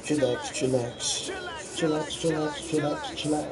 Chillax, chillax. Chillax, chillax, chillax, chillax.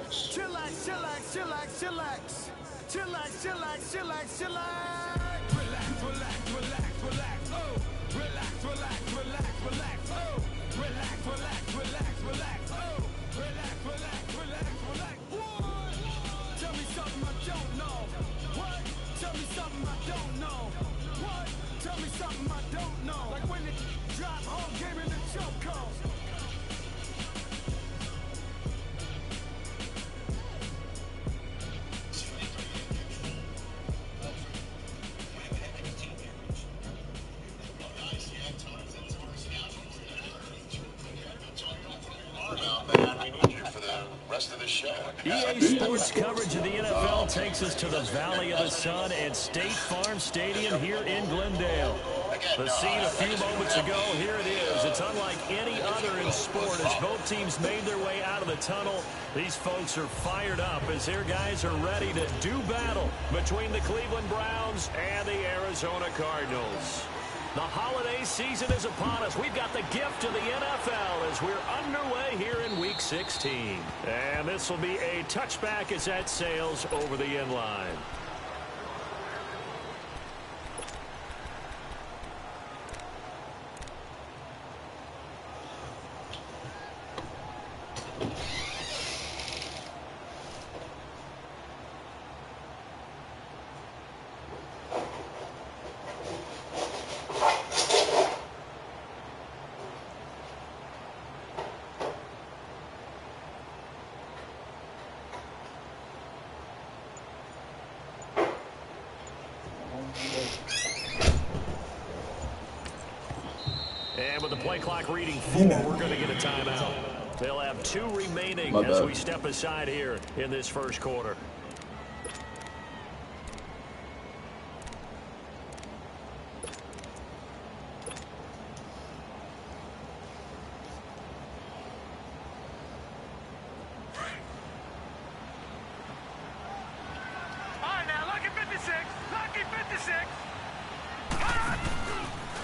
EA Sports coverage of the NFL takes us to the Valley of the Sun and State Farm Stadium here in Glendale. The scene a few moments ago, here it is. It's unlike any other in sport as both teams made their way out of the tunnel. These folks are fired up as their guys are ready to do battle between the Cleveland Browns and the Arizona Cardinals. The holiday season is upon us. We've got the gift of the NFL as we're underway here in Week 16. And this will be a touchback as that sails over the end line. And with the play clock reading 4, we're going to get a timeout. They'll have 2 remaining as we step aside here in this first quarter.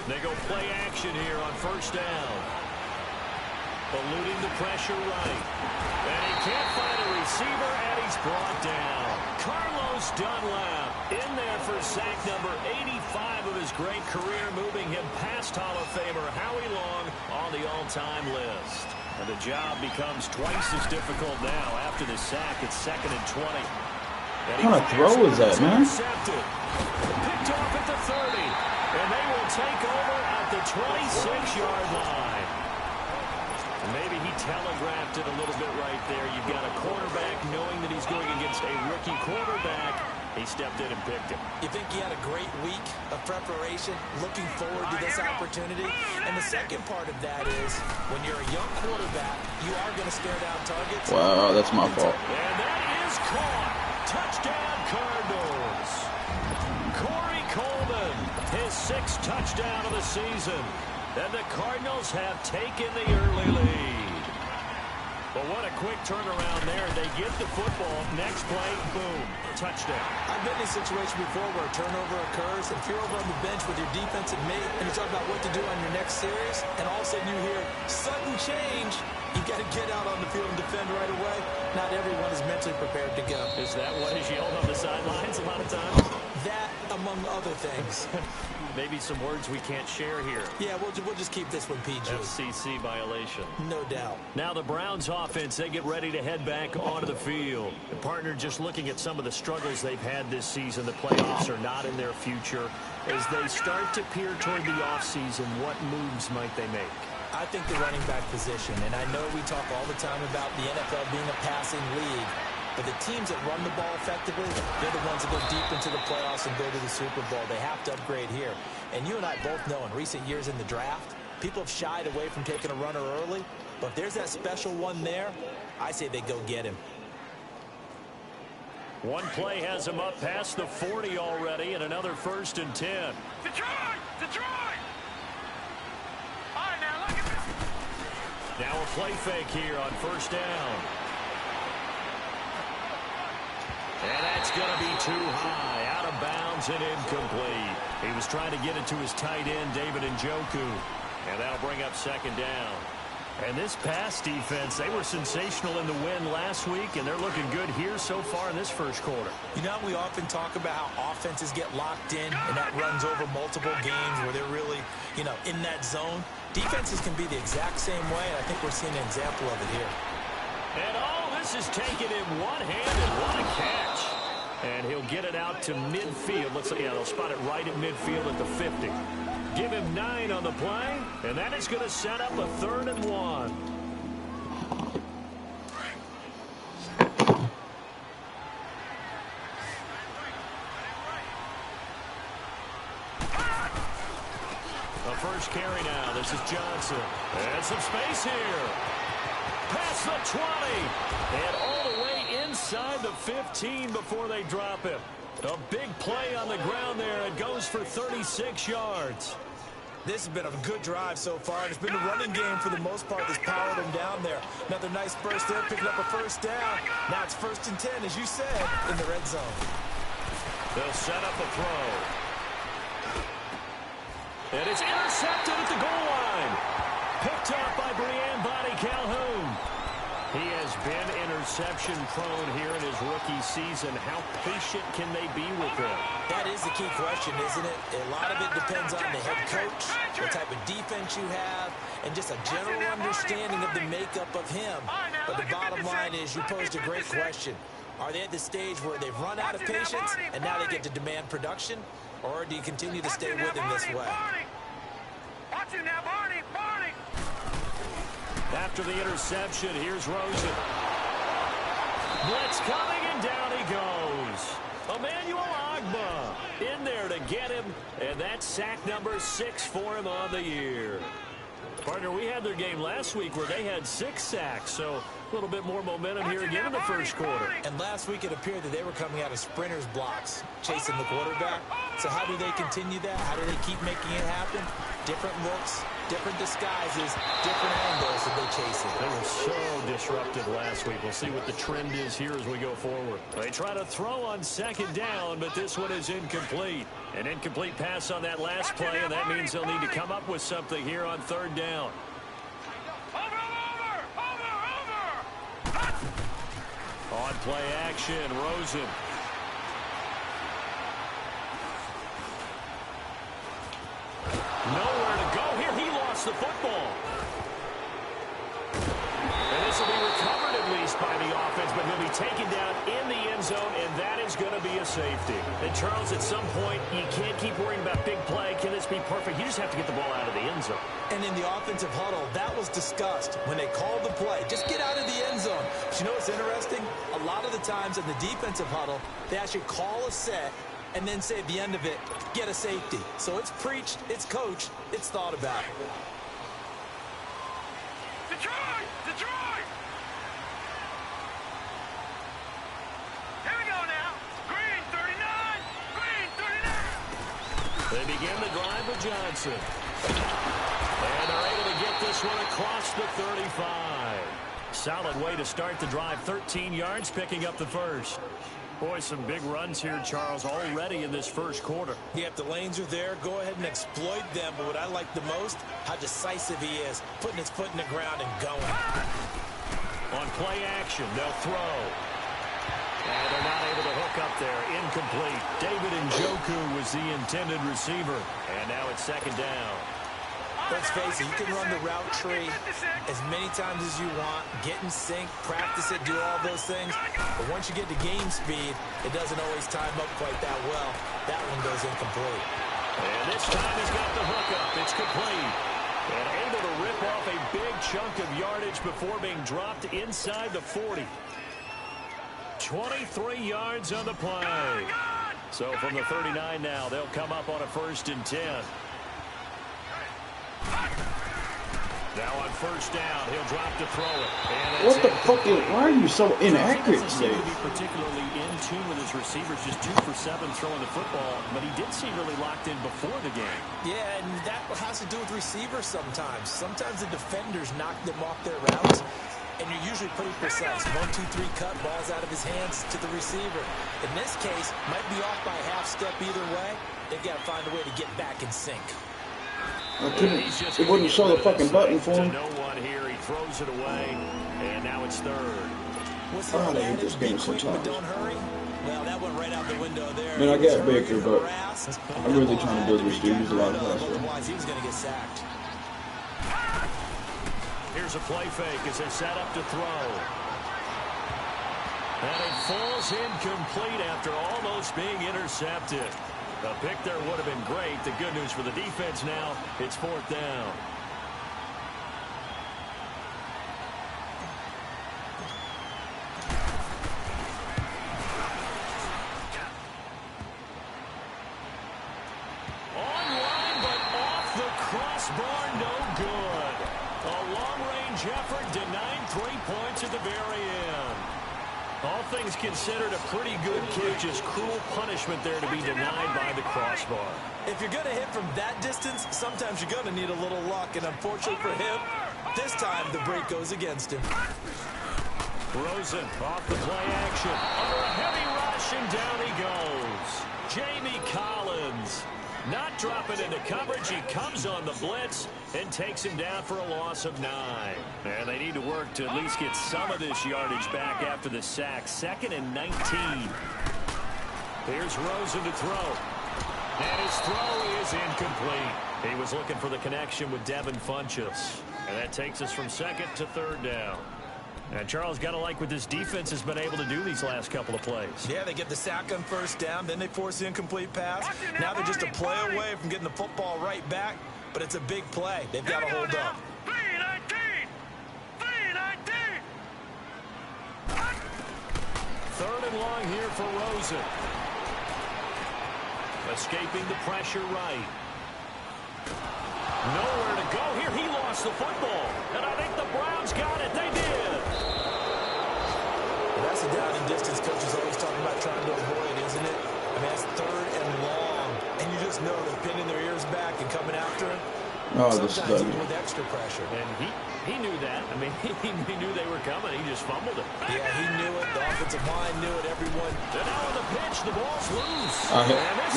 They go play action here on first down. Eluding the pressure right. And he can't find a receiver, and he's brought down. Carlos Dunlap in there for sack number 85 of his great career, moving him past Hall of Famer Howie Long on the all-time list. And the job becomes twice as difficult now after the sack. It's 2nd and 20. What kind of throw is that, man? Picked off at the 30. And they will take over at the 26-yard line. And maybe he telegraphed it a little bit right there. You've got a quarterback knowing that he's going against a rookie quarterback. He stepped in and picked him. You think he had a great week of preparation, looking forward to this opportunity? And the second part of that is, when you're a young quarterback, you are going to stare down targets. Wow, that's my fault. And that is caught. Touchdown, Cardinals. Corey Coleman, his 6th touchdown of the season. And the Cardinals have taken the early lead. But what a quick turnaround there. They get the football. Next play, boom, touchdown. I've been in a situation before where a turnover occurs, and if you're over on the bench with your defensive mate, and you talk about what to do on your next series, and all of a sudden you hear sudden change, you got to get out on the field and defend right away. Not everyone is mentally prepared to go. Is that what is yelled on the sidelines a lot of times? That, among other things. Maybe some words we can't share here. Yeah, we'll just keep this one PG. FCC violation. No doubt. Now the Browns offense, they get ready to head back onto the field. The partner, just looking at some of the struggles they've had this season, the playoffs are not in their future. As they start to peer toward the offseason, what moves might they make? I think the running back position, and I know we talk all the time about the NFL being a passing league, but the teams that run the ball effectively, they're the ones that go deep into the playoffs and go to the Super Bowl. They have to upgrade here. And you and I both know in recent years in the draft, people have shied away from taking a runner early, but if there's that special one there, I say they go get him. One play has him up past the 40 already, and another 1st and 10. Detroit! Detroit! All right, now look at this. Now a play fake here on 1st down. And that's going to be too high, out of bounds and incomplete. He was trying to get it to his tight end, David Njoku. And that'll bring up 2nd down. And this pass defense, they were sensational in the win last week, and they're looking good here so far in this first quarter. You know, we often talk about how offenses get locked in, and that runs over multiple games where they're really, you know, in that zone. Defenses can be the exact same way, and I think we're seeing an example of it here. And this is taken in one-handed. What a catch. And he'll get it out to midfield. Looks like, yeah, they'll spot it right at midfield at the 50. Give him 9 on the play, and that is going to set up a 3rd and 1. The first carry now. This is Johnson. And some space here. Past the 20. And all the way inside the 15 before they drop him. A big play on the ground there. It goes for 36 yards. This has been a good drive so far. It's been a running game for the most part that's powered him down there. Another nice burst there, picking up a first down. Now it's 1st and 10, as you said, in the red zone. They'll set up a throw. And it's intercepted at the goal line. Picked up by Brian Body Calhoun. He has been interception prone here in his rookie season. How patient can they be with him? That is the key question, isn't it? A lot of it depends on the head coach, what type of defense you have, and just a general understanding of the makeup of him. But the bottom line is you posed a great question. Are they at the stage where they've run out of patience and now they get to demand production? Or do you continue to stay with him this way? Watch him now, Barney! Barney! After the interception, here's Rosen. Blitz coming, and down he goes. Emmanuel Agba in there to get him, and that's sack number 6 for him on the year. Partner, we had their game last week where they had 6 sacks, so a little bit more momentum here again in the first quarter. And last week it appeared that they were coming out of sprinters blocks, chasing the quarterback. So how do they continue that? How do they keep making it happen? Different looks, different disguises, different angles that they chase it. They were so disruptive last week. We'll see what the trend is here as we go forward. They try to throw on 2nd down, but this one is incomplete. An incomplete pass on that last play, and that means they'll need to come up with something here on 3rd down. On play action, Rosen. Nowhere to go here. He lost the football. And this will be recovered at least by the offense, but he'll be taken down in the end zone, and that is going to be a safety. And Charles, at some point, you can't keep worrying about big play. Can this be perfect? You just have to get the ball out of the end zone. And in the offensive huddle, that was discussed when they called the play. Just get out of the end zone. But you know what's interesting? A lot of the times in the defensive huddle, they actually call a set and then say at the end of it, get a safety. So it's preached, it's coached, it's thought about. Detroit! Detroit! Here we go now. Green 39! Green 39! They begin the drive with Johnson. And they're able to get this one across the 35. Solid way to start the drive. 13 yards, picking up the first. Boy, some big runs here, Charles, already in this first quarter. Yep, the lanes are there. Go ahead and exploit them. But what I like the most, how decisive he is, putting his foot in the ground and going. On play action, they'll throw. And they're not able to hook up there. Incomplete. David Njoku was the intended receiver. And now it's 2nd down. Let's face it, you can run the route tree as many times as you want, get in sync, practice it, do all those things. But once you get to game speed, it doesn't always time up quite that well. That one goes incomplete. And this time he's got the hookup. It's complete. And able to rip off a big chunk of yardage before being dropped inside the 40. 23 yards on the play. So from the 39 now, they'll come up on a 1st and 10. Now on 1st down, he'll drop to throw it. What the fuck is, why are you so inaccurate today? He doesn't seem to be particularly in tune with his receivers, just 2 for 7 throwing the football, but he did seem really locked in before the game. Yeah, and that has to do with receivers sometimes. Sometimes the defenders knock them off their routes, and you're usually pretty precise. 1, 2, 3 cut, balls out of his hands to the receiver. In this case, might be off by a half step either way. They've got to find a way to get back in sync. I couldn't. It wouldn't show the fucking button for him. No one here. He throws it away, and now it's third. Oh, I hate this game sometimes. Don't hurry. Well, that went right out the window there. Man, I got Baker, but I'm really trying to build this dude. He's a lot of passer. Otherwise, he was going to get sacked. Here's a play fake as they set up to throw. And it falls incomplete after almost being intercepted. The pick there would have been great. The good news for the defense now, it's fourth down. Online, but off the crossbar, no good. A long-range effort denying 3 points at the very end. All things considered, a pretty good kick. Just cruel punishment there to be denied by the crossbar. If you're going to hit from that distance, sometimes you're going to need a little luck. And unfortunately for him, this time the break goes against him. Rosen off the play action. Under a heavy rush, and down he goes. Jamie Collins not dropping into coverage. He comes on the blitz and takes him down for a loss of 9. And they need to work to at least get some of this yardage back after the sack. 2nd and 19. Here's Rosen to throw. And his throw is incomplete. He was looking for the connection with Devin Funchess. And that takes us from 2nd to 3rd down. And Charles, got to like what this defense has been able to do these last couple of plays. Yeah, they get the sack on 1st down, then they force the incomplete pass. Now they're just a play away from getting the football right back, but it's a big play. They've got to hold up. 3rd and long here for Rosen. Escaping the pressure right. Nowhere to go here. He lost the football. And I think the Browns got it. They did. That's a down and distance coach is always talking about trying to avoid, isn't it? I mean, that's 3rd and long. And you just know they're pinning their ears back and coming after him. Oh, this sometimes even with extra pressure. And he knew that. I mean, he knew they were coming. He just fumbled it. Yeah, he knew it. The offensive line knew it. Everyone. And now on the pitch, the ball's loose.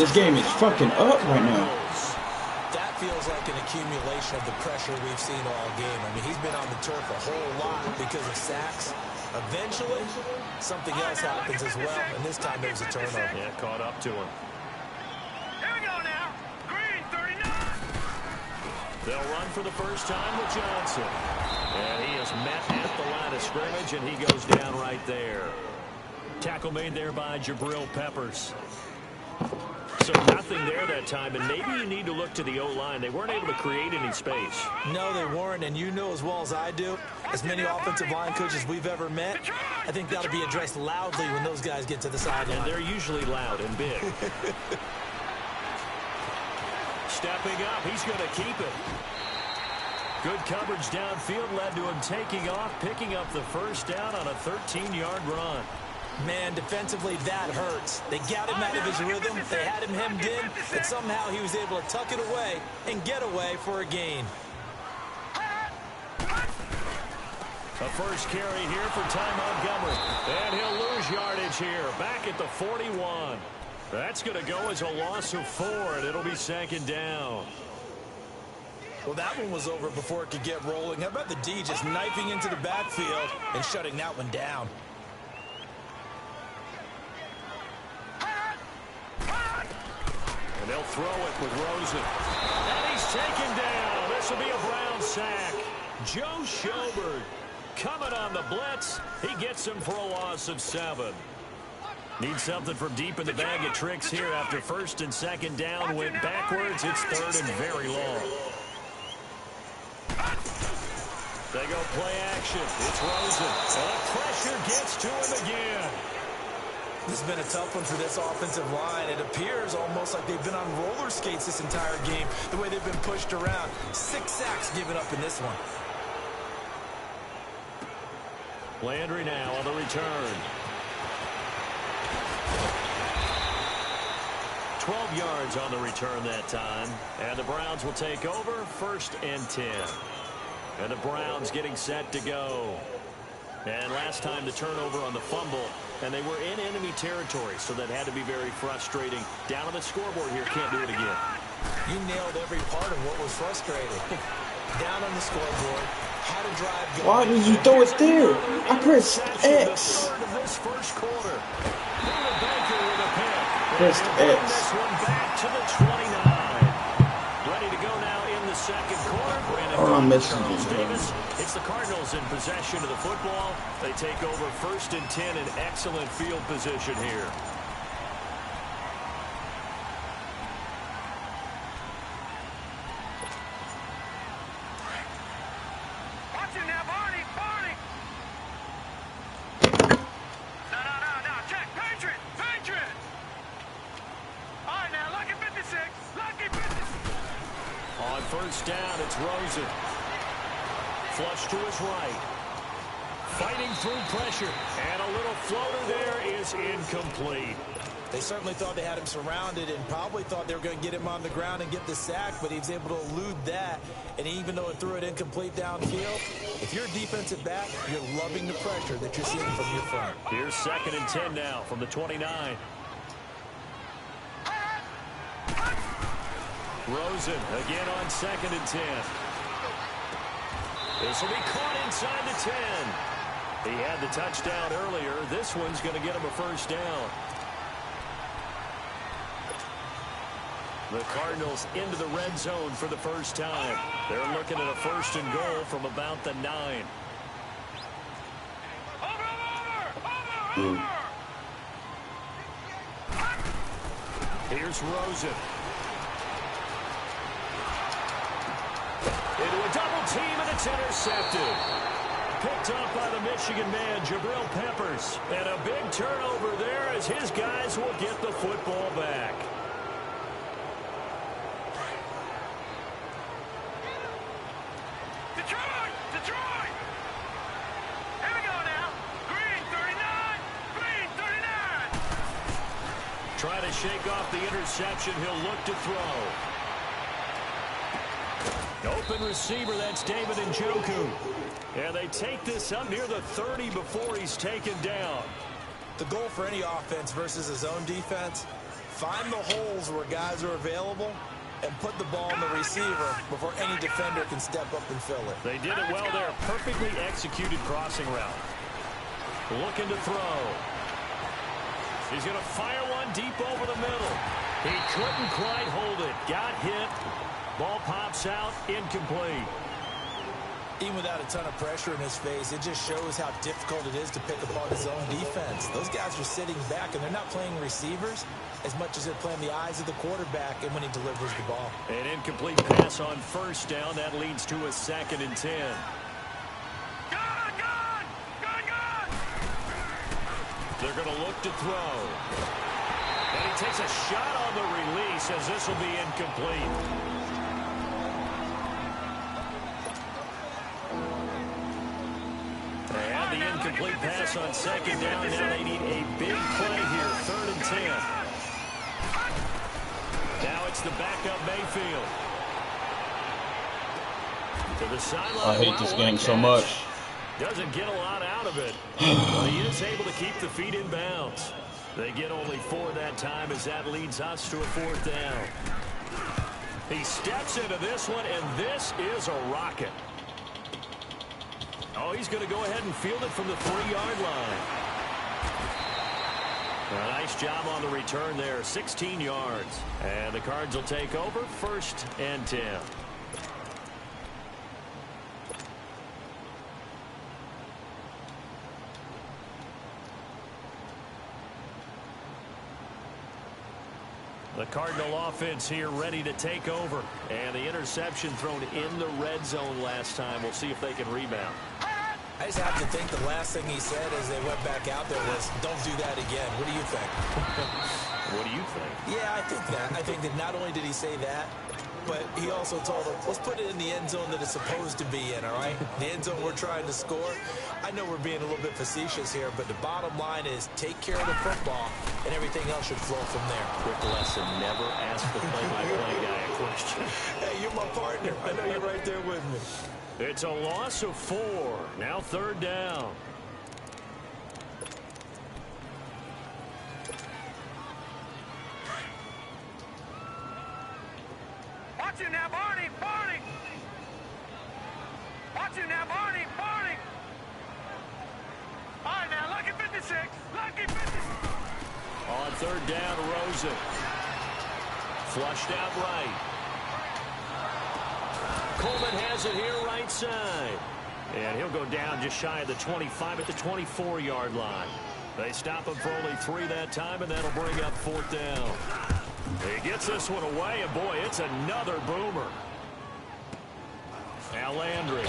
This game is fucking up right now. That feels like an accumulation of the pressure we've seen all game. I mean, he's been on the turf a whole lot because of sacks. Eventually, something else happens as well, and this time there was a turnover. Yeah, caught up to him. Here we go now. Green 39. They'll run for the first time with Johnson. And he is met at the line of scrimmage, and he goes down right there. Tackle made there by Jabril Peppers. So nothing there that time, and maybe you need to look to the O-line. They weren't able to create any space. No, they weren't, and you know as well as I do, as many offensive line coaches we've ever met, I think that'll be addressed loudly when those guys get to the sideline. And they're usually loud and big. Stepping up, he's going to keep it. Good coverage downfield led to him taking off, picking up the first down on a 13-yard run. Man, defensively, that hurts. They got him out of his rhythm. They had him hemmed in, but somehow he was able to tuck it away and get away for a gain. A first carry here for Ty Montgomery. And he'll lose yardage here. Back at the 41. That's going to go as a loss of 4, and it'll be 2nd down. Well, that one was over before it could get rolling. How about the D just knifing into the backfield and shutting that one down? And they'll throw it with Rosen. And he's taken down. This will be a Brown sack. Joe Schobert coming on the blitz. He gets him for a loss of 7. Needs something from deep in the bag of tricks here after 1st and 2nd down. Went backwards. It's 3rd and very long. They go play action. It's Rosen. And the pressure gets to him again. This has been a tough one for this offensive line. It appears almost like they've been on roller skates this entire game, the way they've been pushed around. 6 sacks given up in this one. Landry now on the return. 12 yards on the return that time. And the Browns will take over 1st and 10. And the Browns getting set to go. And last time the turnover on the fumble, and they were in enemy territory, so that had to be very frustrating. Down on the scoreboard here, can't do it again. You nailed every part of what was frustrating. Down on the scoreboard, had a drive going. Why did you throw it there? I pressed X. This first quarter. Pressed X. This one back to the 29. Ready to go now in the second quarter. Oh, I'm missing Charles you, Davis. It's the Cardinals in possession of the football. They take over 1st and 10 in excellent field position here. Watch him now, Barney! Barney! No. Check. Patriot! Patriot! All right, now, lucky 56. Lucky 56. On first down, it's Rosen. Flush to his right. Fighting through pressure. And a little floater there is incomplete. They certainly thought they had him surrounded and probably thought they were going to get him on the ground and get the sack, but he was able to elude that. And even though it threw it incomplete downfield, if you're a defensive back, you're loving the pressure that you're seeing from your front. Here's 2nd and 10 now from the 29. Rosen again on 2nd and 10. This will be caught inside the 10. He had the touchdown earlier. This one's going to get him a first down. The Cardinals into the red zone for the first time. They're looking at a 1st and goal from about the 9. Over! Here's Rosen. Into a double team, and it's intercepted. Picked up by the Michigan man, Jabril Peppers. And a big turnover there as his guys will get the football back. Detroit! Here we go now. Green 39. Green 39. Try to shake off the interception. He'll look to throw. Open receiver, that's David Njoku. And they take this up near the 30 before he's taken down. The goal for any offense versus his own defense, find the holes where guys are available and put the ball in the receiver before any defender can step up and fill it. They did it well there. Perfectly executed crossing route. Looking to throw. He's going to fire one deep over the middle. He couldn't quite hold it. Got hit. Ball pops out, incomplete. Even without a ton of pressure in his face, it just shows how difficult it is to pick apart his own defense. Those guys are sitting back, and they're not playing receivers as much as they're playing the eyes of the quarterback and when he delivers the ball. An incomplete pass on first down. That leads to a 2nd and 10. Gone! They're going to look to throw. And he takes a shot on the release as this will be incomplete. And the incomplete pass on 2nd down. Now they need a big play here. 3rd and 10. Now it's the backup Mayfield. To the sideline. I hate this game so much. Doesn't get a lot out of it. But he is able to keep the feet in bounds. They get only 4 that time as that leads us to a 4th down. He steps into this one, and this is a rocket. Oh, he's going to go ahead and field it from the 3-yard line. A nice job on the return there, 16 yards. And the Cards will take over, 1st and 10. The Cardinal offense here ready to take over. And the interception thrown in the red zone last time. We'll see if they can rebound. I just have to think the last thing he said as they went back out there was, don't do that again. What do you think? What do you think? Yeah, I think that. I think that not only did he say that, but he also told them, let's put it in the end zone that it's supposed to be in, all right? The end zone we're trying to score. I know we're being a little bit facetious here, but the bottom line is take care of the football, and everything else should flow from there. Quick lesson, never ask the play-by-play guy a question. Hey, you're my partner. I know you're right there with me. It's a loss of 4. Now 3rd down. Watch you now, Barney. Barney. Watch you now, Barney. Barney. All right, now, lucky 56. Lucky 56. On third down, Rosen. Flushed out right. Coleman has it here right side. And he'll go down just shy of the 25 at the 24-yard line. They stop him for only 3 that time, and that'll bring up fourth down. He gets this one away, and boy, it's another boomer. Now Landry.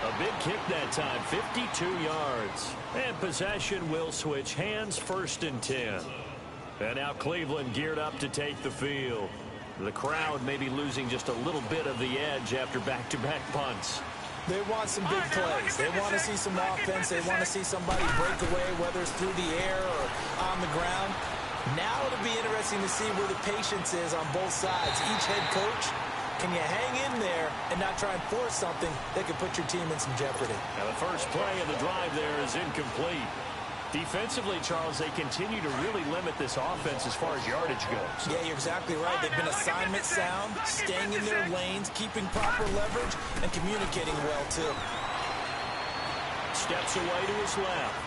A big kick that time, 52 yards. And possession will switch hands, 1st and 10. And now Cleveland geared up to take the field. The crowd may be losing just a little bit of the edge after back-to-back punts. They want some big plays. They want to see some offense. They want to see somebody break away, whether it's through the air or on the ground. Now it'll be interesting to see where the patience is on both sides. Each head coach, can you hang in there and not try and force something that could put your team in some jeopardy? Now the first play of the drive there is incomplete. Defensively, Charles, they continue to really limit this offense as far as yardage goes. Yeah, you're exactly right. They've been assignment sound, staying in their lanes, keeping proper leverage, and communicating well, too. Steps away to his left.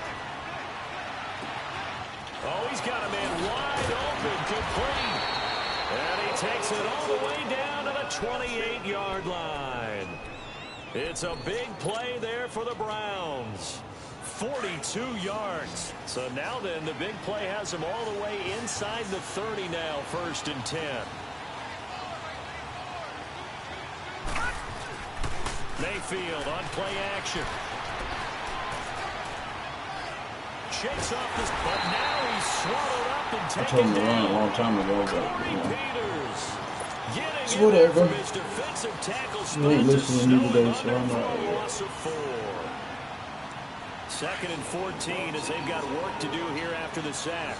Oh, he's got a man wide open, complete. And he takes it all the way down to the 28-yard line. It's a big play there for the Browns. 42 yards. So now then, the big play has him all the way inside the 30 now, 1st and 10. Mayfield on play action. Shakes off this, but now he's swallowed up and taken I told him to run a long time ago, but you know. It's whatever. You ain't listening either day, so I'm not. 2nd and 14 as they've got work to do here after the sack.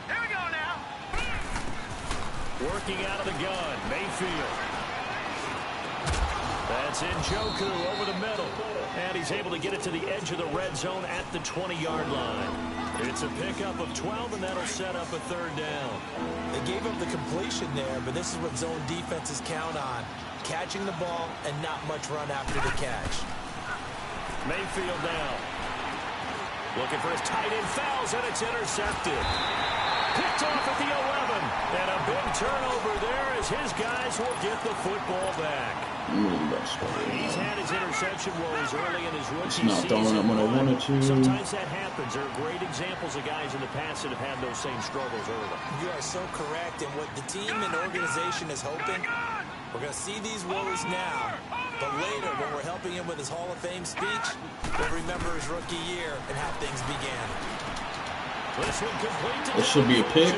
Here we go now. Working out of the gun, Mayfield. That's Njoku over the middle. And he's able to get it to the edge of the red zone at the 20-yard line. It's a pickup of 12, and that'll set up a 3rd down. They gave up the completion there, but this is what zone defenses count on. Catching the ball and not much run after the catch. Mayfield now. Looking for his tight end, fouls, and it's intercepted. Picked off at the 11. And a big turnover there as his guys will get the football back. He's had his interception woes early in his rookie season. Not throwing it when I wanted to. Sometimes that happens. There are great examples of guys in the past that have had those same struggles early. You are so correct. And what the team and organization is hoping, we're going to see these woes now. But later, when we're helping him with his Hall of Fame speech, we'll remember his rookie year and how things began. This one complete to It should be a pick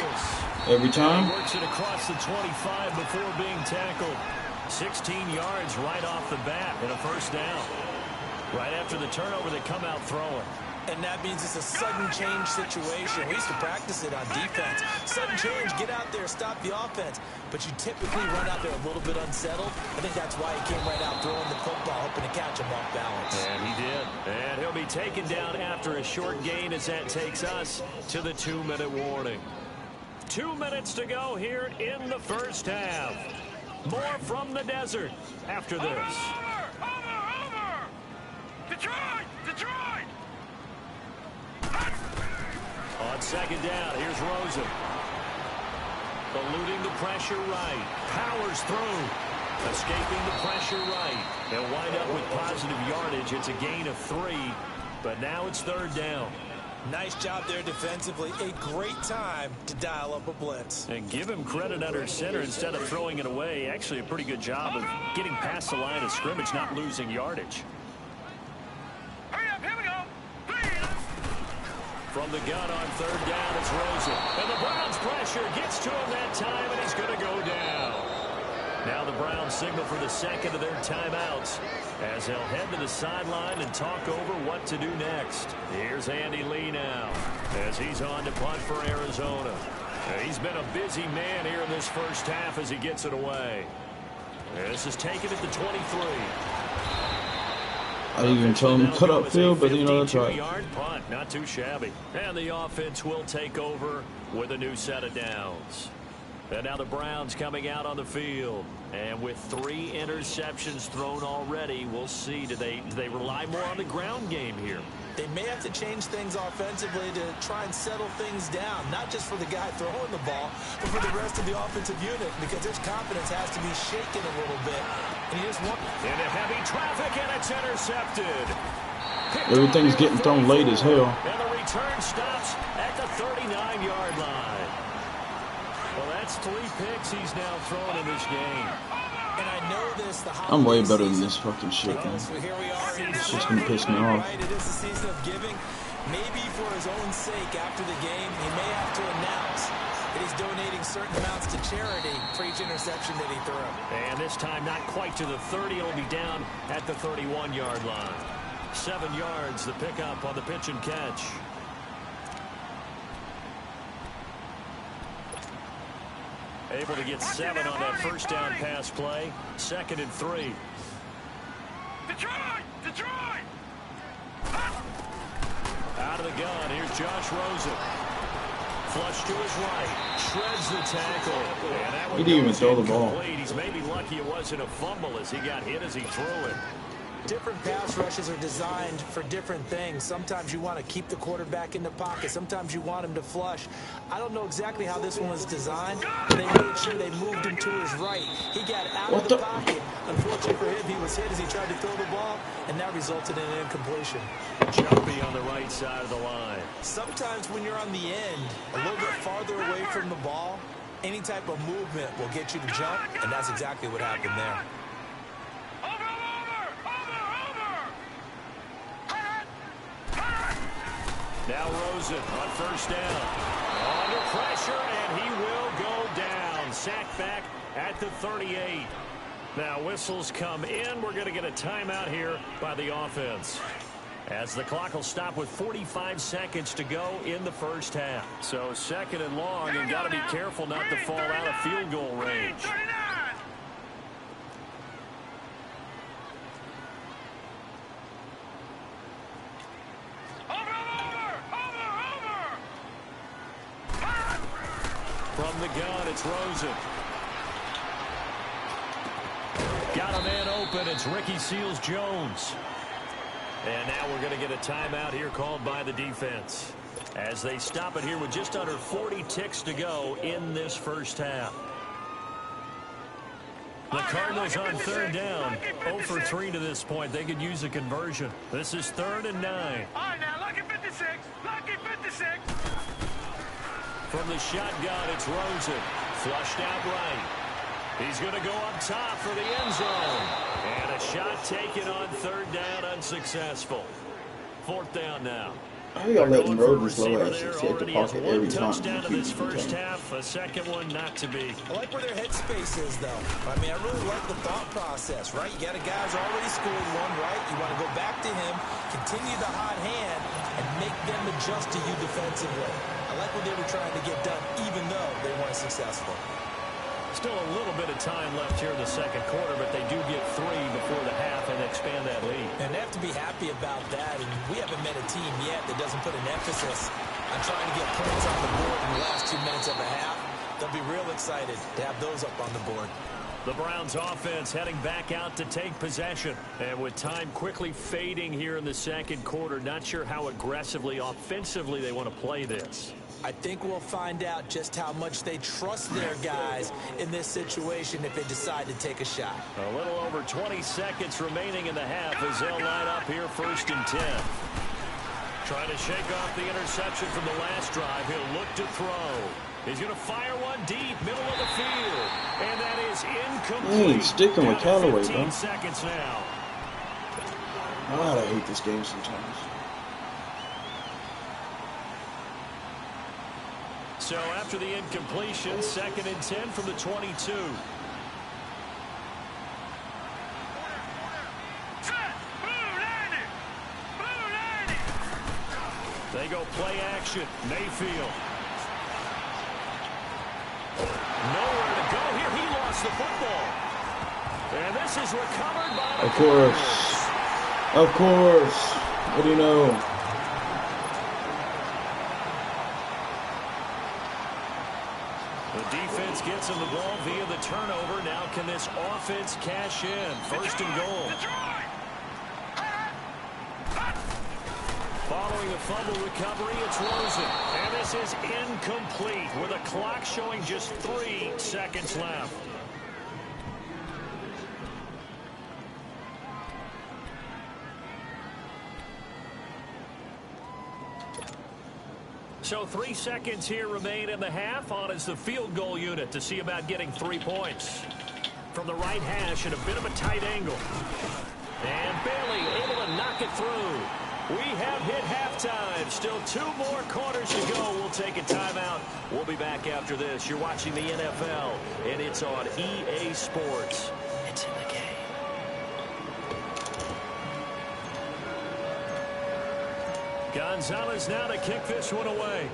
every time. He works it across the 25 before being tackled. 16 yards right off the bat and a 1st down. Right after the turnover, they come out throwing. And that means it's a sudden change situation. We used to practice it on defense. Sudden change, get out there, stop the offense. But you typically run out there a little bit unsettled. I think that's why he came right out throwing the football, hoping to catch him off balance. And he did. And he'll be taken down after a short gain as that takes us to the 2-minute warning. 2 minutes to go here in the 1st half. More from the desert after this. Over! Detroit! Detroit! On 2nd down, here's Rosen. Eluding the pressure right. Powers through. Escaping the pressure right. They'll wind up with positive yardage. It's a gain of 3, but now it's 3rd down. Nice job there defensively. A great time to dial up a blitz. And give him credit under center instead of throwing it away. Actually, a pretty good job of getting past the line of scrimmage, not losing yardage. Hurry up, here we go. From the gun on 3rd down, it's Rosen. And the Browns pressure gets to him that time, and he's going to go down. Now the Browns signal for the 2nd of their timeouts as they'll head to the sideline and talk over what to do next. Here's Andy Lee now as he's on to punt for Arizona. He's been a busy man here in this 1st half as he gets it away. This is taken at the 23. I didn't even tell him to cut up field, but you know, that's right. 52-yard punt, not too shabby. And the offense will take over with a new set of downs. And now the Browns coming out on the field. And with 3 interceptions thrown already, we'll see. Do they rely more on the ground game here? They may have to change things offensively to try and settle things down, not just for the guy throwing the ball, but for the rest of the offensive unit, because his confidence has to be shaken a little bit. And he just into heavy traffic, and it's intercepted. Everything's getting thrown late as hell. And the return stops at the 39-yard line. Well, that's 3 picks he's now thrown in this game. And I know this, I'm way better than this fucking shit, man. So here we are. It's just gonna piss me off. Right, it is the season of giving. Maybe for his own sake, after the game, he may have to announce that he's donating certain amounts to charity for each interception that he threw. And this time, not quite to the 30. It'll be down at the 31-yard line. 7 yards, the pickup on the pitch and catch. Able to get 7 on that first down pass play. 2nd and 3. Detroit! Out of the gun, here's Josh Rosen. Flush to his right. Shreds the tackle. And that one He didn't even throw the ball. incomplete. He's maybe lucky it wasn't a fumble as he got hit as he threw it. Different pass rushes are designed for different things. Sometimes you want to keep the quarterback in the pocket. Sometimes you want him to flush. I don't know exactly how this one was designed, but they made sure they moved him to his right. He got out of the pocket. Unfortunately for him, he was hit as he tried to throw the ball, and that resulted in an incompletion. Jumpy on the right side of the line. Sometimes when you're on the end, a little bit farther away from the ball, any type of movement will get you to jump, and that's exactly what happened there. Now Rosen on first down. Under pressure, and he will go down. Sacked back at the 38. Now whistles come in. We're going to get a timeout here by the offense, as the clock will stop with 45 seconds to go in the first half. So 2nd and long, and got to be careful not to fall out of field goal range. From the gun, it's Rosen. Got a man open. It's Ricky Seals-Jones. And now we're going to get a timeout here called by the defense, as they stop it here with just under 40 ticks to go in this first half. The Cardinals on 3rd down. 0 for 3 to this point. They could use a conversion. This is 3rd and 9. All right, now, lucky 56. Lucky 56. From the shotgun, it's Rosen. Flushed out right. He's going to go up top for the end zone. And a shot taken on 3rd down, unsuccessful. 4th down now. How y'all letting Rosen's low asses hit the pocket every time? Touchdown to this first half, a second one not to be. I like where their headspace is, though. I mean, I really like the thought process, right? You got a guy who's already scored one, right? You want to go back to him, continue the hot hand, and make them adjust to you defensively. I like what they were trying to get done, even though they weren't successful. Still a little bit of time left here in the second quarter, but they do get 3 before the half and expand that lead. And they have to be happy about that. And we haven't met a team yet that doesn't put an emphasis on trying to get points on the board in the last 2 minutes of a half. They'll be real excited to have those up on the board. The Browns offense heading back out to take possession. And with time quickly fading here in the second quarter, not sure how aggressively, offensively they want to play this. I think we'll find out just how much they trust their guys in this situation if they decide to take a shot. A little over 20 seconds remaining in the half as they'll line up here 1st and 10. Trying to shake off the interception from the last drive. He'll look to throw. He's going to fire one deep, middle of the field. And that is incomplete. Sticking with Callaway, bro. 15 seconds now. God, I hate this game sometimes. So after the incompletion, 2nd and 10 from the 22. They go play action. Mayfield. Nowhere to go here. He lost the football. And this is recovered by the Of course. Of course. What do you know? The defense gets him the ball via the turnover. Now can this offense cash in? First and goal. Following the fumble recovery, it's Rosen. And this is incomplete with a clock showing just 3 seconds left. So 3 seconds here remain in the half. On is the field goal unit to see about getting 3 points. From the right hash at a bit of a tight angle. And Bailey able to knock it through. We have hit halftime. Still 2 more quarters to go. We'll take a timeout. We'll be back after this. You're watching the NFL, and it's on EA Sports. It's in the game. Gonzalez now to kick this one away.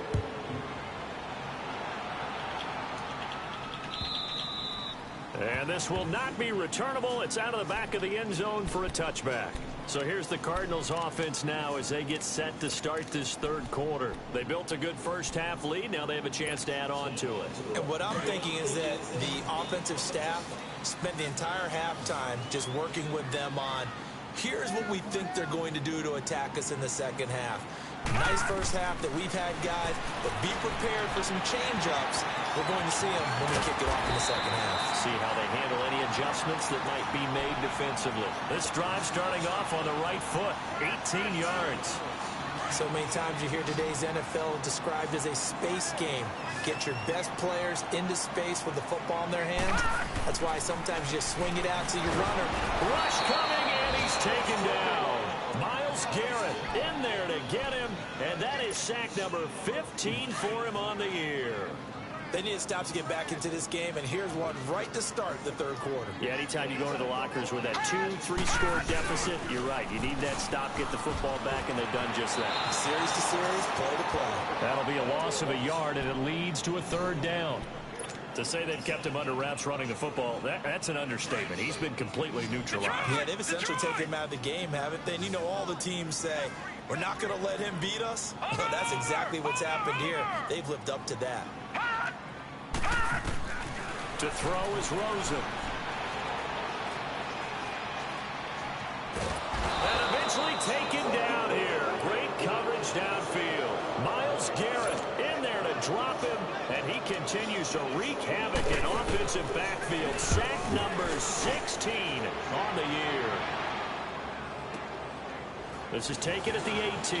And this will not be returnable. It's out of the back of the end zone for a touchback. So here's the Cardinals offense now as they get set to start this third quarter. They built a good first half lead. Now they have a chance to add on to it. And what I'm thinking is that the offensive staff spent the entire halftime just working with them on, here's what we think they're going to do to attack us in the second half. Nice first half that we've had, guys, but be prepared for some change-ups. We're going to see them when we kick it off in the second half. See how they handle any adjustments that might be made defensively. This drive starting off on the right foot, 18 yards. So many times you hear today's NFL described as a space game. Get your best players into space with the football in their hands. That's why sometimes you swing it out to your runner. Rush coming, and he's taken down. Myles Garrett in there to get him, and that is sack number 15 for him on the year. They need to stop to get back into this game, and here's one right to start the third quarter. Yeah, anytime you go into the lockers with that 2-3 score deficit, you're right. You need that stop, get the football back, and they've done just that. Series to series, play to play. That'll be a loss of a yard, and it leads to a third down. To say they've kept him under wraps running the football, that's an understatement. He's been completely neutralized. Yeah, they've essentially taken him out of the game, haven't they? And you know all the teams say, we're not going to let him beat us. Well, that's exactly what's happened here. They've lived up to that. To throw is Rosen. And eventually taken down here. Great coverage downfield. Myles Garrett in there to drop him, and he continues to wreak havoc in offensive backfield. Sack number 16 on the year. This is taken at the 18.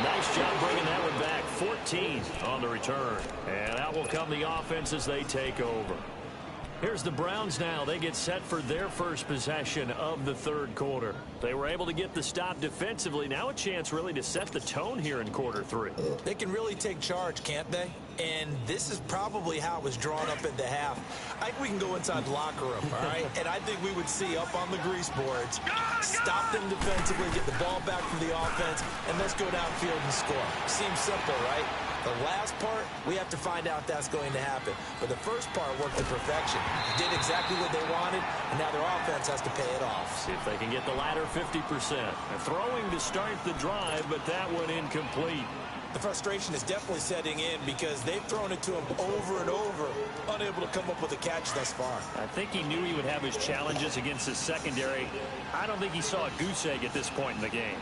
Nice job bringing that one back. 14 on the return. And out will come the offense as they take over. Here's the Browns now. They get set for their first possession of the third quarter. They were able to get the stop defensively. Now a chance really to set the tone here in quarter 3. They can really take charge, can't they? And this is probably how it was drawn up at the half. I think we can go inside the locker room, all right? And I think we would see up on the grease boards, stop them defensively, get the ball back from the offense, and let's go downfield and score. Seems simple, right? The last part, we have to find out if that's going to happen. But the first part worked to perfection. They did exactly what they wanted, and now their offense has to pay it off. See if they can get the latter 50%. Throwing to start the drive, but that one incomplete. The frustration is definitely setting in because they've thrown it to him over and over, unable to come up with a catch thus far. I think he knew he would have his challenges against his secondary. I don't think he saw a goose egg at this point in the game.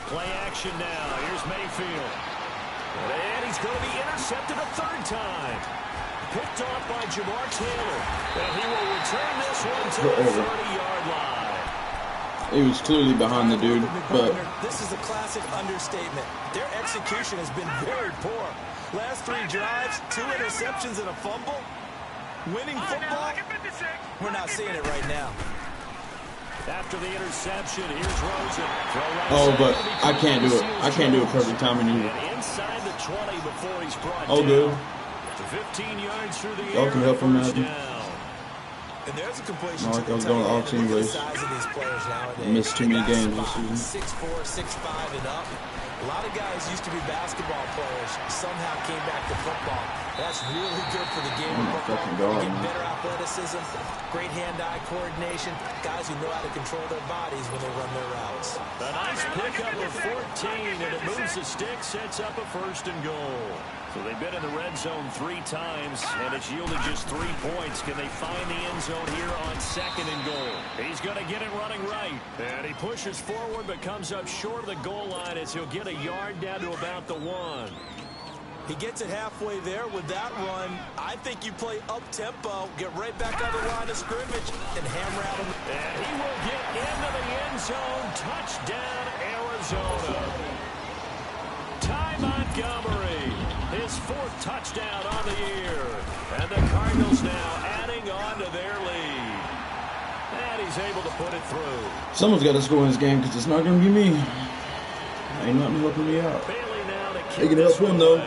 Play action now. Here's Mayfield. And he's going to be intercepted a third time. Picked off by Jamar Taylor. And he will return this one to the 30-yard line. He was clearly behind the dude, but this is a classic understatement. Their execution has been very poor. Last 3 drives, 2 interceptions and a fumble. Winning football, we're not seeing it right now. After the interception, here's Rosen. Oh, but I can't do it. I can't do it perfect timing either. Inside the 20 before he's brought oh, down. good. 15 yards through the Y'all air. can help him out. And there's a completion I to the was going to tight aux end. anyways. Look at the size of these players nowadays. Missed too many games this season. 6'4", 6'5", and up. A lot of guys used to be basketball players. Somehow came back to football. That's really good for the game Oh of my football. fucking They God, get man. better athleticism, great hand-eye coordination, guys who know how to control their bodies when they run their routes. A nice pickup of 14, and it moves the stick, sets up a 1st and goal. So they've been in the red zone 3 times, and it's yielded just 3 points. Can they find the end zone here on 2nd and goal? He's going to get it running right. And he pushes forward, but comes up short of the goal line as he'll get a yard down to about the 1. He gets it halfway there with that run. I think you play up-tempo, get right back on the line of scrimmage, and hammer out him. And he will get into the end zone. Touchdown, Arizona. Ty Montgomery, his 4th touchdown on the year. And the Cardinals now adding on to their lead. And he's able to put it through. Someone's got to score in this game because it's not going to be me. Ain't nothing helping me out. Bailey now to They can help him, though.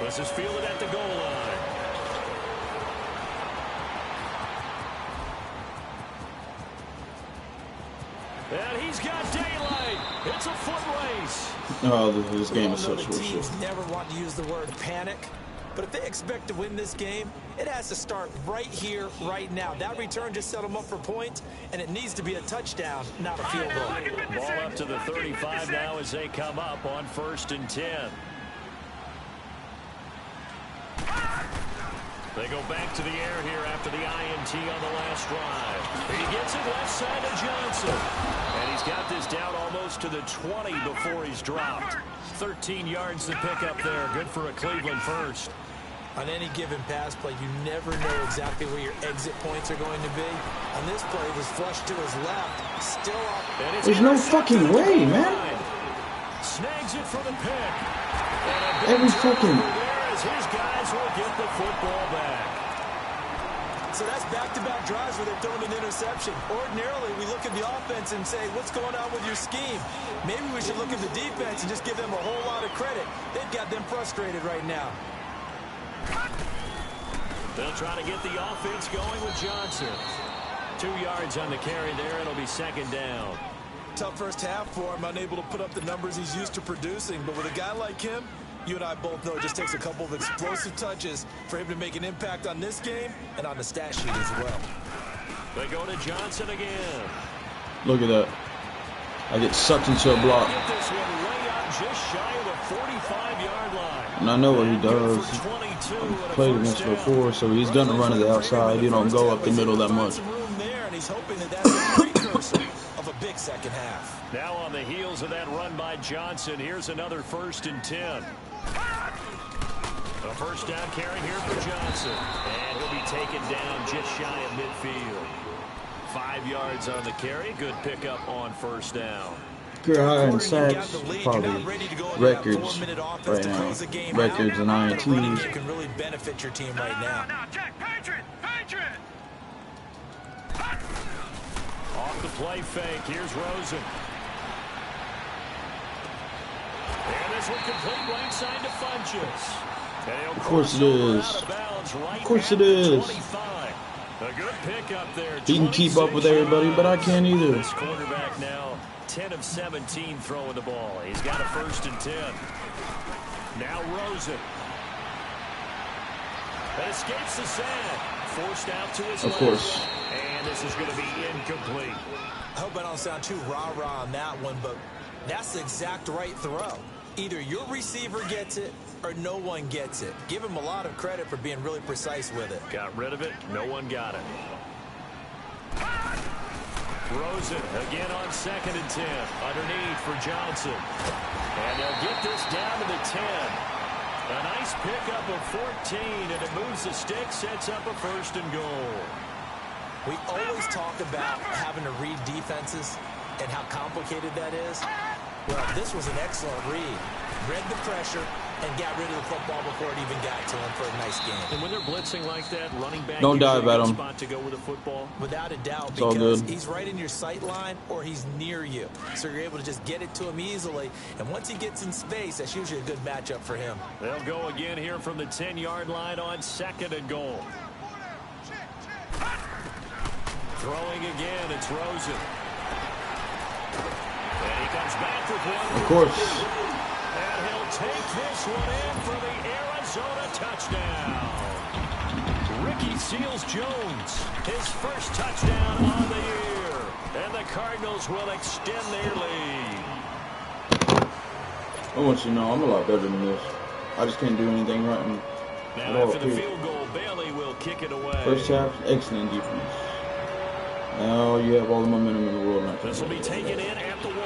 This is fielded at the goal line. And he's got daylight. It's a foot race. Oh, this game is such The shit. teams never want to use the word panic, but if they expect to win this game, it has to start right here, right now. That return just set them up for points, and it needs to be a touchdown, not a field goal. Ball up to the 35 now as they come up on 1st and 10. They go back to the air here after the INT on the last drive. He gets it left side to Johnson. And he's got this down almost to the 20 before he's dropped. 13 yards to pick up there. Good for a Cleveland first. On any given pass play, you never know exactly where your exit points are going to be. On this play, it was flushed to his left. Still up. There's no fucking way, man. Snags it for the pick. Every fucking... His guys will get the football back. So that's back-to-back drives where they've thrown an interception. Ordinarily, we look at the offense and say, what's going on with your scheme? Maybe we should look at the defense and just give them a whole lot of credit. They've got them frustrated right now. They'll try to get the offense going with Johnson. 2 yards on the carry there. It'll be 2nd down. Tough first half for him, unable to put up the numbers he's used to producing. But with a guy like him, you and I both know it just takes a couple of explosive touches for him to make an impact on this game and on the stat sheet as well. They go to Johnson again. Look at that. I get sucked into a block. Get this one way up just shy of the 45-yard line. And I know what he does. He's played against before, so he's going to run to the outside. You don't go up the middle that much. And he's hoping that that's a precursor of a big second half. Now on the heels of that run by Johnson, here's another 1st and 10. A 1st down carry here for Johnson. And he'll be taken down just shy of midfield. 5 yards on the carry. Good pickup on 1st down. Career high in sacks, probably records right now. Records and INTs. Can really benefit your team right now. Off the play fake. Here's Rosen. And this one complete right side to Funchess. Of course it is. Of course it is. A good pick up there. He can keep up with everybody, but I can't either. This quarterback now 10 of 17 throwing the ball. He's got a 1st and 10. Now Rosen. That escapes the sack. Forced out to his left. Of course. And this is going to be incomplete. I hope I don't sound too rah-rah on that one, but that's the exact right throw. Either your receiver gets it or no one gets it. Give him a lot of credit for being really precise with it. Got rid of it. No one got it. Rosen again on 2nd and 10. Underneath for Johnson. And they'll get this down to the 10. A nice pickup of 14, and it moves the stick, sets up a 1st and goal. We always talk about having to read defenses and how complicated that is. Well, this was an excellent read. Read the pressure and got rid of the football before it even got to him for a nice game. And when they're blitzing like that, running back don't dive at him. Spot to go with the football. Without a doubt, it's because he's right in your sight line or he's near you. So you're able to just get it to him easily. And once he gets in space, that's usually a good matchup for him. They'll go again here from the 10-yard line on 2nd and goal. Throwing again, it's Rosen. And he comes back with one. Of course. And he'll take this one in for the Arizona touchdown. Ricky Seals-Jones, his first touchdown on the year. And the Cardinals will extend their lead. I want you to know I'm a lot better than this. I just can't do anything right. Now after the field goal, Bailey will kick it away. First half, excellent defense. Now you have all the momentum in the world. This will be taken in at the 1.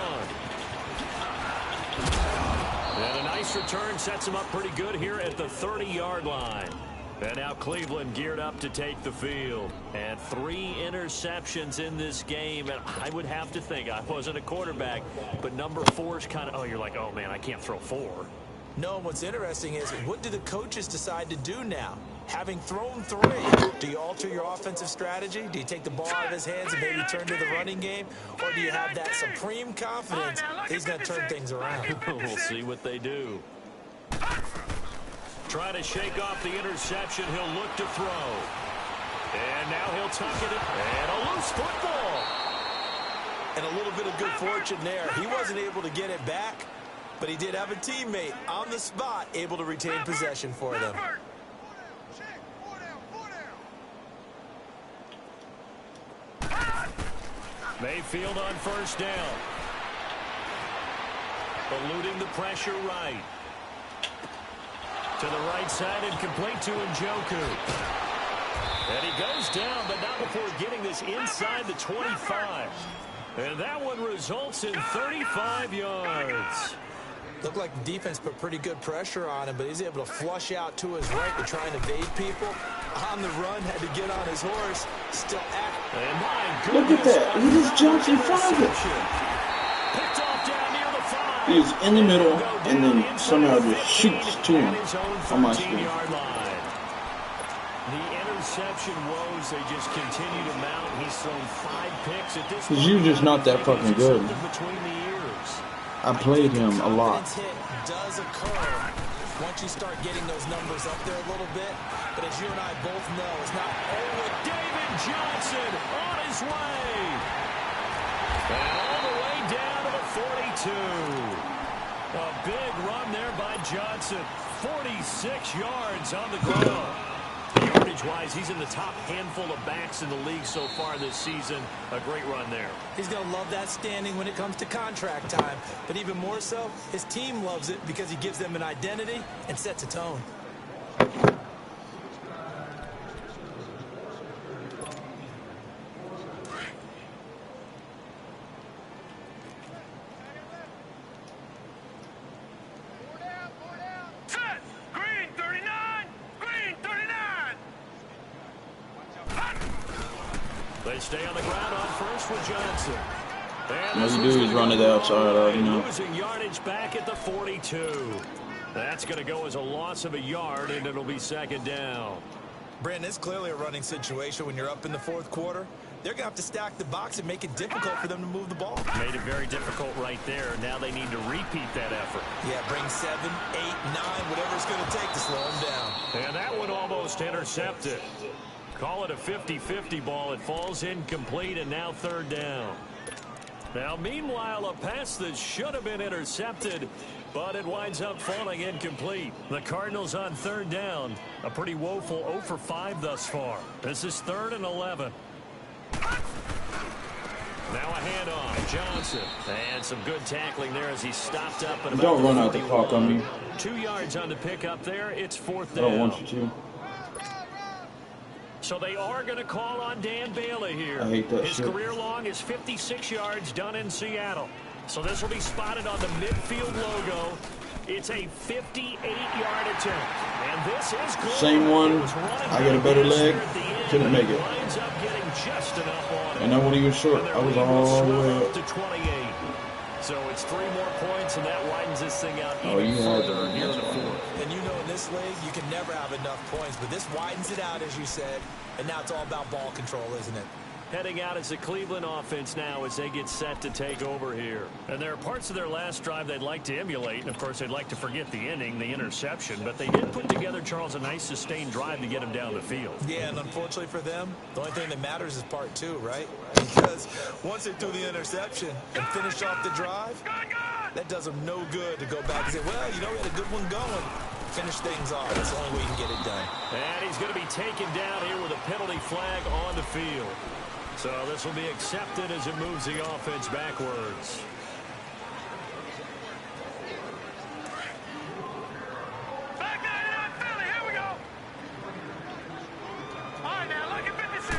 And a nice return sets him up pretty good here at the 30-yard line. And now Cleveland geared up to take the field. And 3 interceptions in this game. And I would have to think, I wasn't a quarterback, but number 4 is kind of, oh, you're like, oh, man, I can't throw 4. No, what's interesting is, what do the coaches decide to do now? Having thrown 3, do you alter your offensive strategy? Do you take the ball out of his hands and maybe turn to the running game? Or do you have that supreme confidence he's going to turn things around? We'll see what they do. Trying to shake off the interception. He'll look to throw. And now he'll tuck it in. And a loose football. And a little bit of good fortune there. He wasn't able to get it back, but he did have a teammate on the spot able to retain possession for them. Mayfield on first down. Eluding the pressure right. To the right side and complete to Njoku. And he goes down, but not before getting this inside the 25. And that one results in 35 yards. Looked like the defense put pretty good pressure on him, but he's able to flush out to his right to try and evade people. On the run, had to get on his horse. Still active. And my Look at that. He just jumps in front of it. Picked off down near the 5. He's in the middle and then somehow just shoots to him on my screen. The interception woes, they just continue to mount. He's thrown 5 picks at this point. Because you're just not that fucking good. Between the ears. I played him a lot. Hit does occur once you start getting those numbers up there a little bit. But as you and I both know, it's not only David Johnson on his way. And all the way down to the 42. A big run there by Johnson. 46 yards on the ground. Yardage-wise, he's in the top handful of backs in the league so far this season. A great run there. He's going to love that standing when it comes to contract time. But even more so, his team loves it because he gives them an identity and sets a tone. They stay on the ground on first with Johnson. All you do is run it outside, you know. Losing yardage back at the 42. That's going to go as a loss of a yard, and it'll be second down. Brandon, it's clearly a running situation when you're up in the 4th quarter. They're going to have to stack the box and make it difficult for them to move the ball. Made it very difficult right there. Now they need to repeat that effort. Yeah, bring 7, 8, 9, whatever it's going to take to slow them down. And that one almost intercepted. Call it a 50-50 ball. It falls incomplete, and now 3rd down. Now, meanwhile, a pass that should have been intercepted, but it winds up falling incomplete. The Cardinals on 3rd down. A pretty woeful 0 for 5 thus far. This is 3rd and 11. Now a handoff. Johnson. And some good tackling there as he stopped up. At about Don't run out the clock on me. 2 yards on the pickup there. It's 4th down. I don't want you to. So they are going to call on Dan Bailey here. I hate that His shit. career long is 56 yards done in Seattle. So this will be spotted on the midfield logo. It's a 58-yard attempt. And this is good. Same one. I got a better leg. Couldn't make it. Winds up getting just enough on it. And I wasn't even short. I was all the way up. To 28. So it's 3 more points, and that widens this thing out Oh, even you had further to. here in the That's fine. 4th. And you know in this league, you can never have enough points, but this widens it out, as you said, and now it's all about ball control, isn't it? Heading out as the Cleveland offense now as they get set to take over here. And there are parts of their last drive they'd like to emulate. And, of course, they'd like to forget the ending, the interception. But they did put together, Charles, a nice sustained drive to get them down the field. Yeah, and unfortunately for them, the only thing that matters is part 2, right? Because once they threw the interception and finished off the drive, That does him no good to go back and say, well, you know, we had a good one going. Finish things off. That's the only way you can get it done. And he's going to be taken down here with a penalty flag on the field. So this will be accepted as it moves the offense backwards. Back 99 Philly, here we go. All right, now, look at 56.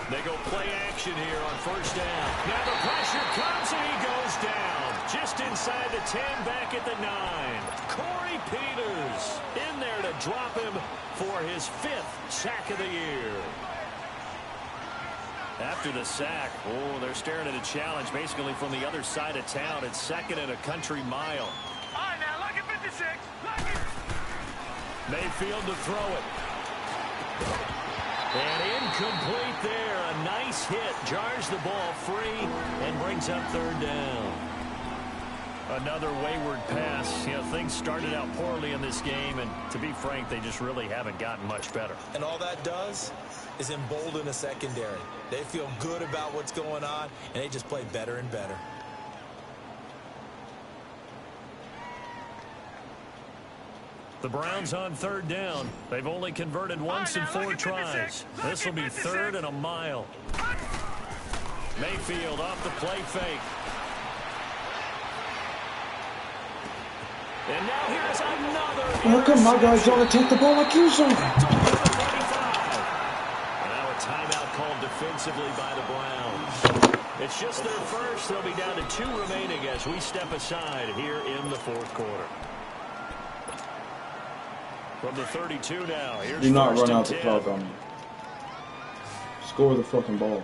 They go play action here on first down. Now the pressure comes and he goes down. Just inside the 10, back at the 9. Corey Peters in there to drop him for his 5th sack of the year. After the sack, oh, they're staring at a challenge basically from the other side of town. It's 2nd and a country mile. All right, now, look at 56. Look at... Mayfield to throw it. And incomplete there. A nice hit. Jars the ball free and brings up 3rd down. Another wayward pass. You know, things started out poorly in this game, and to be frank, they just really haven't gotten much better. And all that does is embolden a secondary. They feel good about what's going on, and they just play better and better. The Browns on 3rd down. They've only converted once in 4 tries. This will be 3rd and a mile. Mayfield off the play fake. And now here's another. How come my guys don't take the ball like you should? Now a timeout called defensively by the Browns. It's just their first. They'll be down to 2 remaining as we step aside here in the 4th quarter. From the 32 now. Here's do not run out 10. the clock on me. Score the fucking ball.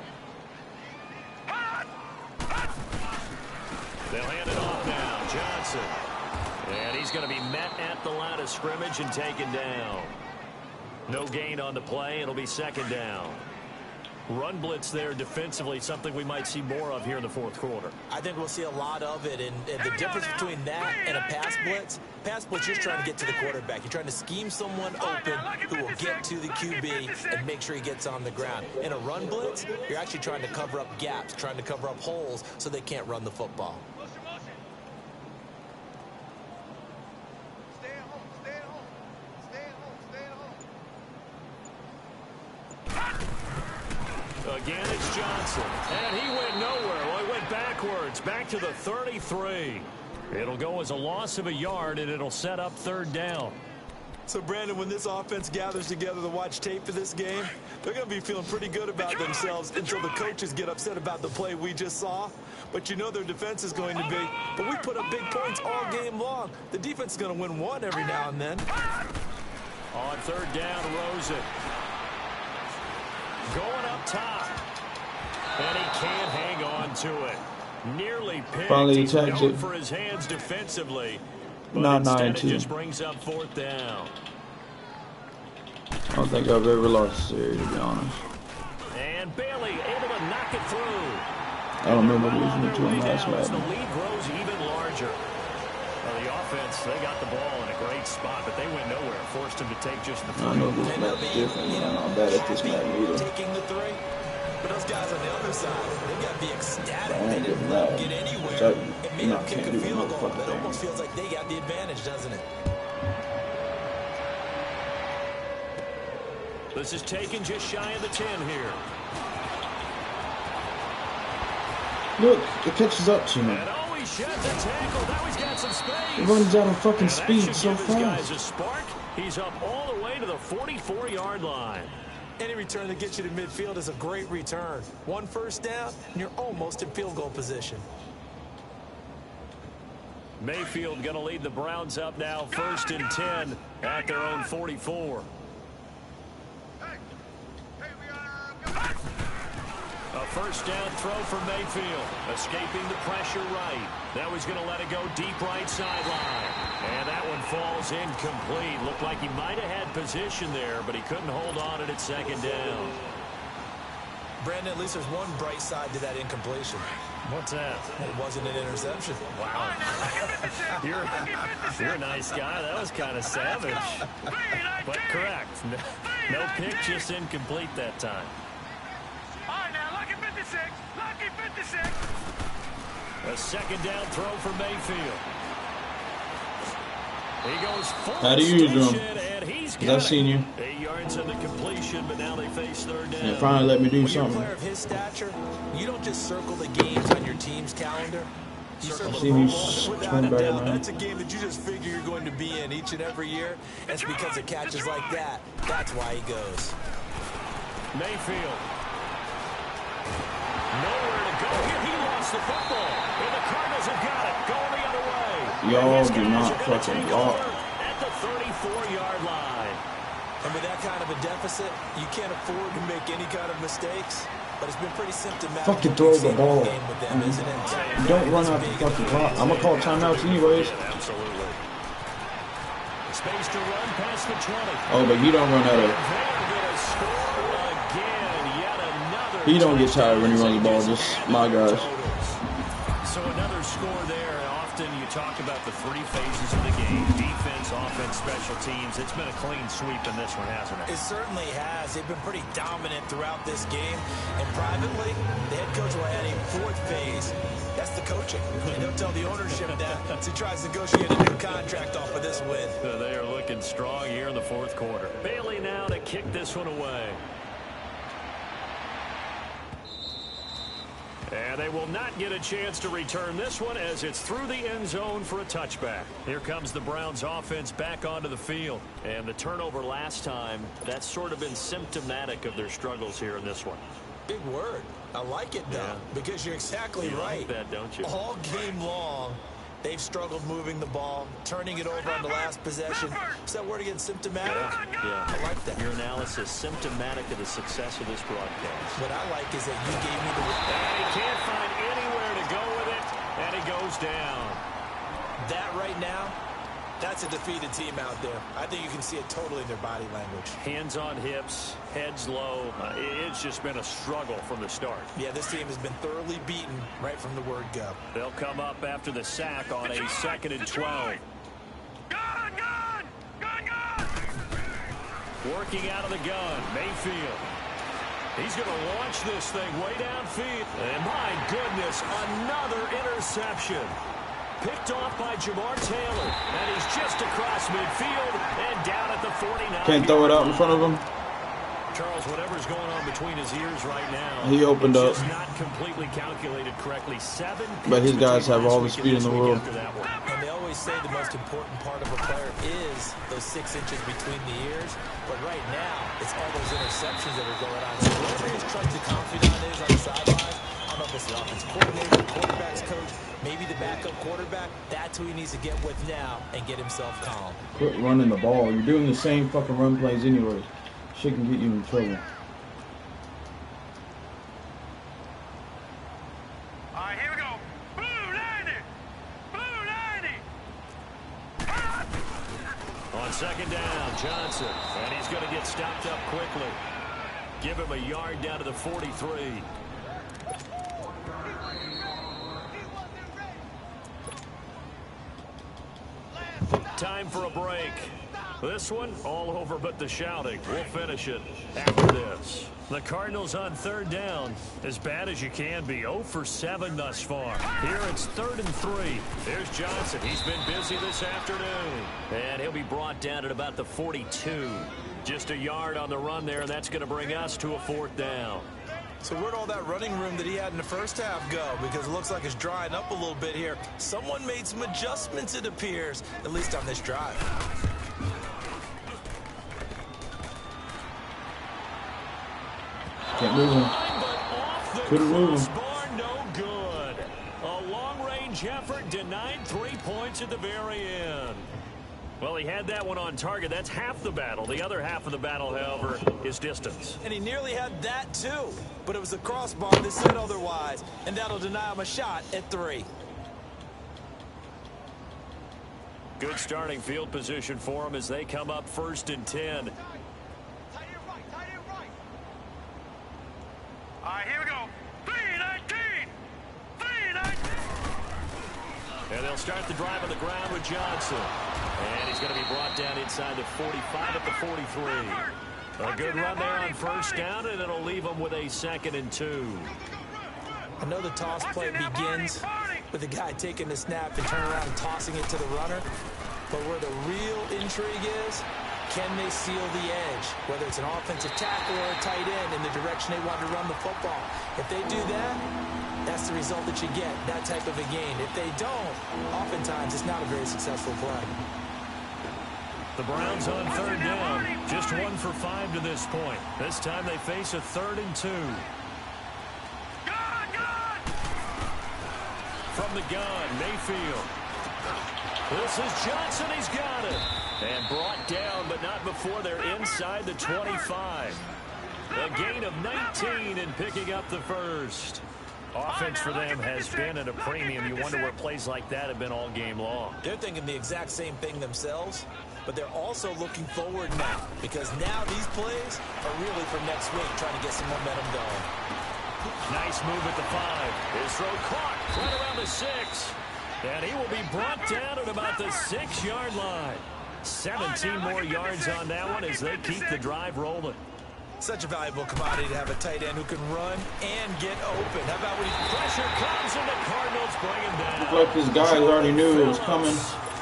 They'll hand it off now. Johnson. And he's going to be met at the line of scrimmage and taken down. No gain on the play. It'll be 2nd down. Run blitz there defensively, something we might see more of here in the 4th quarter. I think we'll see a lot of it, and the difference between that and a pass blitz, you're trying to get to the quarterback. You're trying to scheme someone open who will get to the QB and make sure he gets on the ground. In a run blitz, you're actually trying to cover up gaps, trying to cover up holes so they can't run the football. Again, it's Johnson. And he went nowhere. Well, he went backwards. Back to the 33. It'll go as a loss of a yard, and it'll set up 3rd down. So, Brandon, when this offense gathers together to watch tape for this game, they're going to be feeling pretty good about themselves until the coaches get upset about the play we just saw. But you know their defense is going to be. But we put up big points all game long. The defense is going to win one every now and then. On 3rd down, Rosen. Going up top. And he can't hang on to it. Nearly picked. Finally, he's known known for his hands defensively. But instead it just brings up 4th down. I don't think I've ever lost a series, to be honest. And Bailey able to knock it through. I don't remember losing it to him last The match. lead grows even larger. Well, the offense, they got the ball in a great spot, but they went nowhere. Forced him to take just the 3. I know this match is different, man. I'm bad at this match either. Taking the 3. But those guys on the other side, they've got to be ecstatic. They didn't mad. get anywhere. So, It made them kick a can't do field goal. motherfucking It almost thing. feels like they got the advantage, doesn't it? This is taken just shy of the 10 here. Look, it catches up to me. And oh, he sheds a tackle. Now he's got some space. It runs out of fucking And that speed should so give his guys fast. a spark. He's up all the way to the 44-yard line. Any return that gets you to midfield is a great return. 1 first down, and you're almost in field goal position. Mayfield going to lead the Browns up now 1st and 10 at their own 44. A first down throw for Mayfield. Escaping the pressure right. Now he's going to let it go deep right sideline. And that one falls incomplete. Looked like he might have had position there, but he couldn't hold on it at 2nd down. Brandon, at least there's one bright side to that incompletion. What's that? It wasn't an interception. Wow. You're a nice guy. That was kind of savage. But correct. No pick, just incomplete that time. All right, now, lucky 56. Lucky 56. A second down throw for Mayfield. He goes full How do you use them? and he's Because I've seen you. 8 yards on the completion, but now they face third down. And finally let me do When you're a something. player of his stature, you don't just circle the games on your team's calendar. You circle I've the seen you football. Without swim a better, doubt, man. that's a game that you just figure you're going to be in each and every year. That's because of catches like that. That's why he goes. Mayfield. Nowhere to go here. He lost the football. And the Cardinals have got it. Going the other way. Y'all do not fucking block. At the 34-yard line. And with that kind of a deficit, you can't afford to make any kind of mistakes. But it's been pretty symptomatic. Fucking throw the ball. Game with them, isn't it? Don't run out the fucking clock. I'm gonna call timeouts anyways. Absolutely. Space to run past the 20. Oh, but he don't run out of. They're going to score again. Yet another. He don't get tired when he runs the ball. Just my guys. So another score there. Often you talk about the three phases of the game: defense, offense, special teams. It's been a clean sweep in this one, hasn't it? It certainly has. They've been pretty dominant throughout this game. And privately, the head coach will add a fourth phase. That's the coaching. And he'll tell the ownership that as he tries to negotiate a new contract off of this win. They are looking strong here in the fourth quarter. Bailey now to kick this one away. And they will not get a chance to return this one as it's through the end zone for a touchback. Here comes the Browns offense back onto the field. And the turnover last time, that's sort of been symptomatic of their struggles here in this one. Big word. I like it, though, because you're exactly right. Like that, don't you? All game long, they've struggled moving the ball, turning it over on the last possession. Is that word again, symptomatic? Yeah. I like that. Your analysis symptomatic of the success of this broadcast. What I like is that you gave me the word. And he can't find anywhere to go with it, and he goes down. That right now, that's a defeated team out there. I think you can see it totally in their body language. Hands on hips, heads low. It's just been a struggle from the start. Yeah, this team has been thoroughly beaten right from the word go. They'll come up after the sack on a 2nd and 12. Gun! Working out of the gun, Mayfield. He's going to launch this thing way downfield. And my goodness, another interception. Picked off by Jamar Taylor. And he's just across midfield and down at the 49. Can't throw it out in front of him. Charles, whatever's going on between his ears right now, He opened up. just not completely calculated correctly. 7 But his picks guys between have all the last week speed and in the this week world. after that one. And they always say the most important part of a player is those 6 inches between the ears. But right now, it's all those interceptions that are going on. So whatever his trusted confidant is on the sidelines, I don't know if it's the offense coordinator, quarterback's coach, maybe the backup quarterback, that's who he needs to get with now and get himself calm. Quit running the ball. You're doing the same fucking run plays anyways. Shit can get you in trouble. All right, here we go. Blue 90! Blue 90! On 2nd down, Johnson. And he's going to get stopped up quickly. Give him a yard down to the 43. Time for a break. This one, all over but the shouting. We'll finish it after this. The Cardinals on 3rd down. As bad as you can be. 0 for 7 thus far. Here it's 3rd and 3. There's Johnson. He's been busy this afternoon. And he'll be brought down at about the 42. Just a yard on the run there, and that's going to bring us to a 4th down. So where'd all that running room that he had in the first half go? Because it looks like it's drying up a little bit here. Someone made some adjustments, it appears, at least on this drive. Can't move him. Couldn't move him. No good. A long-range effort denied 3 points at the very end. Well, he had that one on target. That's half the battle. The other half of the battle, however, is distance. And he nearly had that, too. But it was the crossbar that said otherwise. And that'll deny him a shot at 3. Good starting field position for him as they come up 1st and 10. All right, here we go. 319! 319! And they'll start the drive on the ground with Johnson. And he's going to be brought down inside the 45 at the 43. A good run there on 1st down, and it'll leave them with a 2nd and 2. I know the toss play begins with the guy taking the snap and turning around and tossing it to the runner. But where the real intrigue is, can they seal the edge, whether it's an offensive tackle or a tight end in the direction they want to run the football? If they do that, that's the result that you get, that type of a gain. If they don't, oftentimes it's not a very successful play. The Browns on 3rd down. Just 1 for 5 to this point. This time they face a 3rd and 2. From the gun, Mayfield. This is Johnson. He's got it. And brought down, but not before they're inside the 25. A gain of 19 and picking up the first. Offense for them has been at a premium. You wonder where plays like that have been all game long. They're thinking the exact same thing themselves, but they're also looking forward now, because now these plays are really for next week, trying to get some momentum going. Nice move at the 5. His throw caught right around the 6. And he will be brought down at about the 6-yard line. 17 more yards on that one as they keep the drive rolling. Such a valuable commodity to have a tight end who can run and get open. How about when pressure comes and the Cardinals bring him down. Looks like this guy already knew it was coming.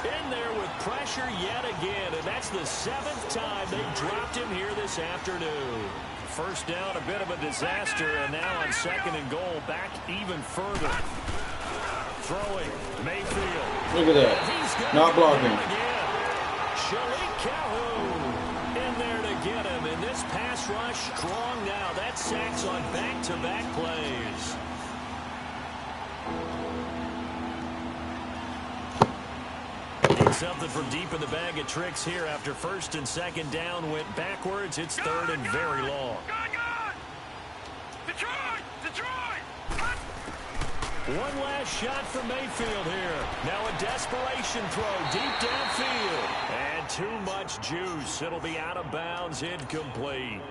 In there with pressure yet again, and that's the 7th time they've dropped him here this afternoon. First down, a bit of a disaster, and now on 2nd and goal, back even further. Throwing, Mayfield. Look at that. Not blocking. Shalik Calhoun in there to get him, and this pass rush strong now. That's sacks on back-to-back plays. Something from deep in the bag of tricks here after 1st and 2nd down went backwards. It's 3rd and very long. One last shot for Mayfield here. Now a desperation throw deep downfield. And too much juice. It'll be out of bounds, incomplete.